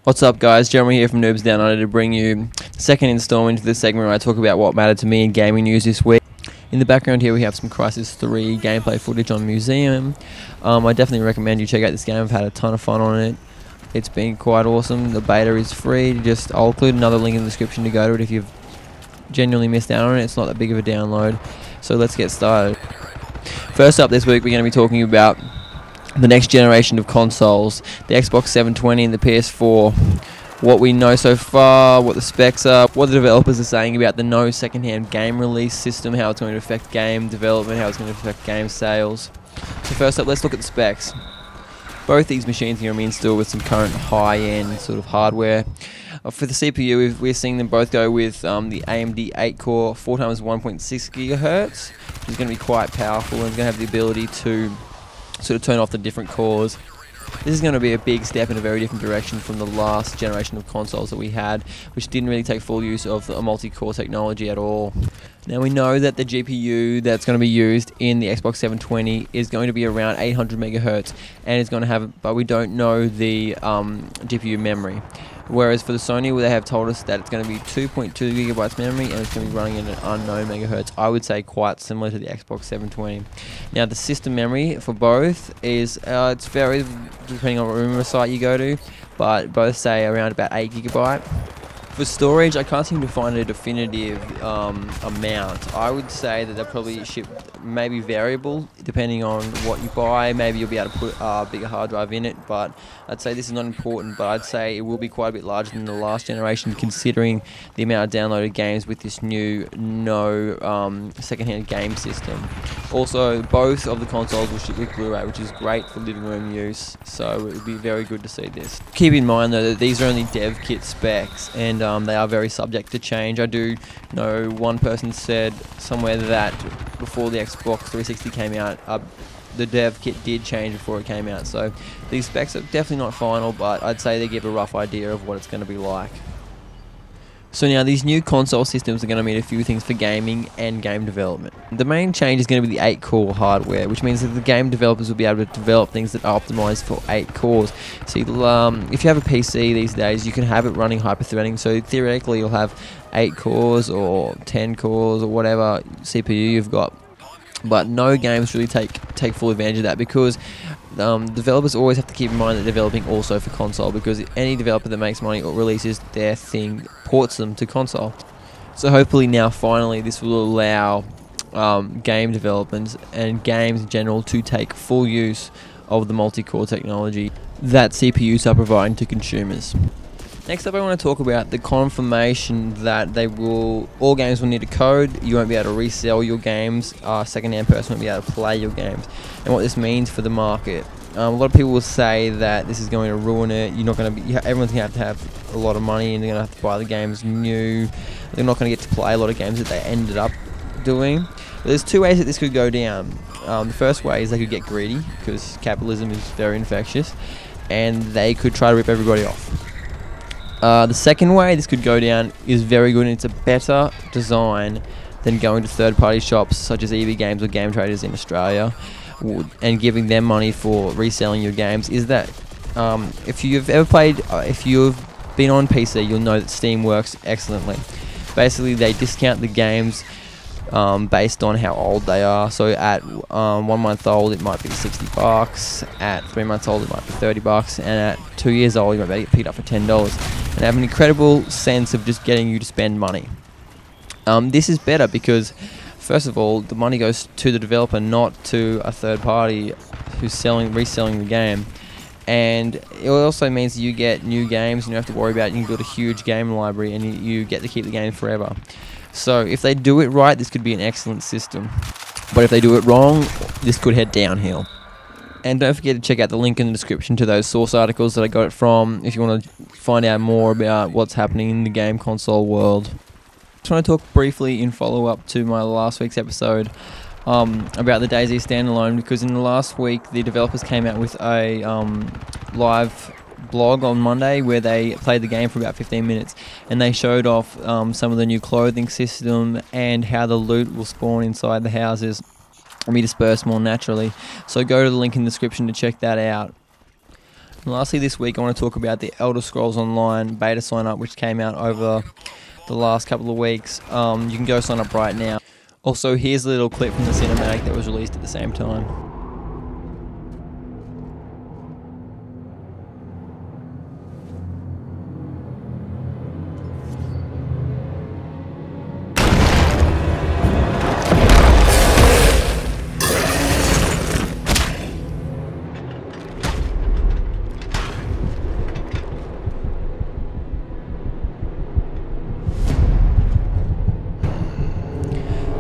What's up, guys? Jeremy here from Noobs Down Under to bring you the second installment of this segment where I talk about what mattered to me in gaming news this week. In the background here we have some Crysis 3 gameplay footage on Museum. I definitely recommend you check out this game. I've had a ton of fun on it. It's been quite awesome. The beta is free. I'll include another link in the description to go to it if you've genuinely missed out on it. It's not that big of a download. So let's get started. First up this week we're going to be talking about the next generation of consoles, the Xbox 720 and the PS4. What we know so far, what the specs are, what the developers are saying about the no secondhand game release system, how it's going to affect game development, how it's going to affect game sales. So first up, let's look at the specs. Both these machines are going to be installed with some current high-end sort of hardware. For the CPU, we're seeing them both go with the AMD 8-core 4x 1.6 GHz, which is going to be quite powerful and is going to have the ability to sort of turn off the different cores. This is going to be a big step in a very different direction from the last generation of consoles that we had, which didn't really take full use of a multi-core technology at all. Now we know that the GPU that's going to be used in the Xbox 720 is going to be around 800 MHz and is going to have, but we don't know the GPU memory. Whereas for the Sony, where they have told us that it's going to be 2.2 GB memory and it's going to be running at an unknown megahertz, I would say quite similar to the Xbox 720. Now the system memory for both is, it's very depending on what rumor site you go to, but both say around about 8 GB. For storage, I can't seem to find a definitive amount. I would say that they'll probably ship maybe variable depending on what you buy. Maybe you'll be able to put a bigger hard drive in it, but I'd say this is not important, but I'd say it will be quite a bit larger than the last generation considering the amount of downloaded games with this new no secondhand game system. Also, both of the consoles will ship with Blu-ray, which is great for living room use, so it would be very good to see this. Keep in mind though that these are only dev kit specs and they are very subject to change. I do know one person said somewhere that before the Xbox 360 came out, the dev kit did change before it came out. So these specs are definitely not final, but I'd say they give a rough idea of what it's going to be like. So now these new console systems are going to mean a few things for gaming and game development. The main change is going to be the 8-core hardware, which means that the game developers will be able to develop things that are optimized for 8 cores. See, if you have a PC these days, you can have it running hyper-threading, so theoretically you'll have 8 cores or 10 cores or whatever CPU you've got. But no games really take full advantage of that because developers always have to keep in mind that they're developing also for console, because any developer that makes money or releases their thing ports them to console. So hopefully now finally this will allow game developers and games in general to take full use of the multi-core technology that CPUs are providing to consumers. Next up I want to talk about the confirmation that all games will need a code. You won't be able to resell your games, a second-hand person won't be able to play your games, and what this means for the market. A lot of people will say that this is going to ruin it. Everyone's going to have a lot of money and they're going to have to buy the games new. They're not going to get to play a lot of games that they ended up doing. But there's two ways that this could go down. The first way is they could get greedy because capitalism is very infectious and they could try to rip everybody off. The second way this could go down is very good, and it's a better design than going to third-party shops such as EV Games or Game Traders in Australia and giving them money for reselling your games. Is that if you've been on PC, you'll know that Steam works excellently. Basically, they discount the games based on how old they are. So at 1 month old it might be $60, at 3 months old it might be $30, and at 2 years old you might be able to pick it up for $10 and have an incredible sense of just getting you to spend money. This is better because first of all the money goes to the developer, not to a third party who's reselling the game. And it also means that you get new games and you don't have to worry about it. You can build a huge game library and you get to keep the game forever. So if they do it right, this could be an excellent system. But if they do it wrong, this could head downhill. And don't forget to check out the link in the description to those source articles that I got it from if you want to find out more about what's happening in the game console world. Just want to talk briefly in follow-up to my last week's episode about the DayZ standalone, because in the last week the developers came out with a live blog on Monday where they played the game for about 15 minutes and they showed off some of the new clothing system and how the loot will spawn inside the houses and be dispersed more naturally. So go to the link in the description to check that out. And lastly, this week I want to talk about the Elder Scrolls Online beta sign up, which came out over the last couple of weeks. You can go sign up right now. Also, here's a little clip from the cinematic that was released at the same time.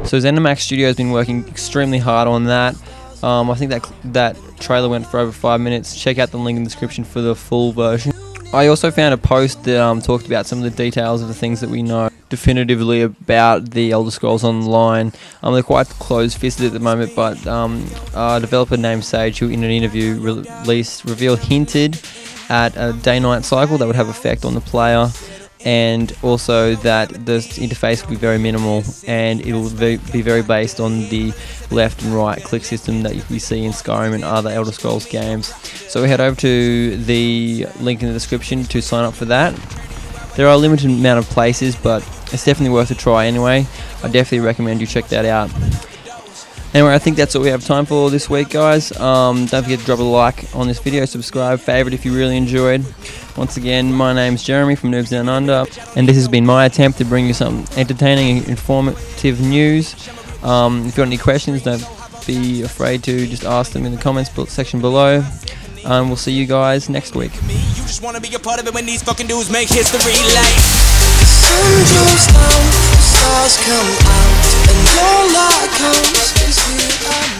So ZeniMax Studio has been working extremely hard on that. I think that trailer went for over 5 minutes. Check out the link in the description for the full version. I also found a post that talked about some of the details of the things that we know definitively about the Elder Scrolls Online. They're quite close-fisted at the moment, but a developer named Sage, who in an interview hinted at a day-night cycle that would have effect on the player, and also that the interface will be very minimal and it will be very based on the left and right click system that we see in Skyrim and other Elder Scrolls games. So we head over to the link in the description to sign up for that. There are a limited amount of places, but it's definitely worth a try anyway. I definitely recommend you check that out. Anyway, I think that's all we have time for this week, guys. Don't forget to drop a like on this video, subscribe, favourite if you really enjoyed. Once again, my name's Jeremy from Noobs Down Under, and this has been my attempt to bring you some entertaining and informative news. If you've got any questions, don't be afraid to just ask them in the comments section below. We'll see you guys next week. You just wanna be a part of it when these fucking dudes make history like the sun goes down, the stars come out, and all that counts is who I am.